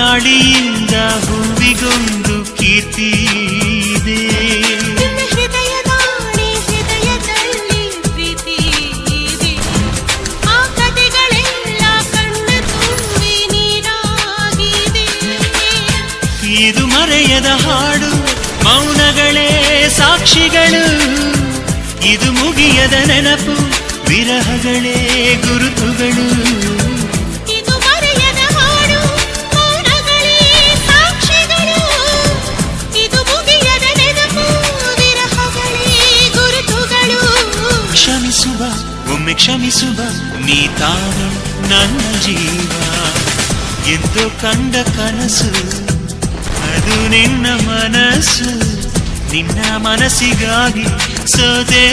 ಗಾಳಿಯಿಂದ ಹೂವಿಗೊಂದು ಕೀರ್ತಿ ಇದೆ. ಹೃದಯದಲ್ಲಿ ಪ್ರೀತಿ ಇದೆ. ಆ ಕಥೆಗಳೆಲ್ಲ ಕಣ್ಣ ತುಂಬಿ ನೀರಾಗಿದೆ. ಇದು ಮರೆಯದ ಹಾಡು, ಮೌನಗಳೇ ಸಾಕ್ಷಿಗಳು. ಇದು ಮುಗಿಯದ ನೆನಪು, ವಿರಹಗಳೇ ಗುರುತುಗಳು. ಇದು ಮರೆಯದ ಹಾಡು, ಮೌನಗಳೇ ಸಾಕ್ಷಿಗಳು. ಇದು ಮುಗಿಯದ ನೆನಪು, ವಿರಹಗಳೇ ಗುರುತುಗಳು. ಕ್ಷಮಿಸುವ, ಒಮ್ಮೆ ಕ್ಷಮಿಸುವ, ನೀ ತಾನು ನನ್ನ ಜೀವ ಎಂದು ಕಂಡ ಕನಸು. ಅದು ನಿನ್ನ ಮನಸ್ಸು, ನಿನ್ನ ಮನಸ್ಸಿಗಾಗಿ ಸೋದೆ.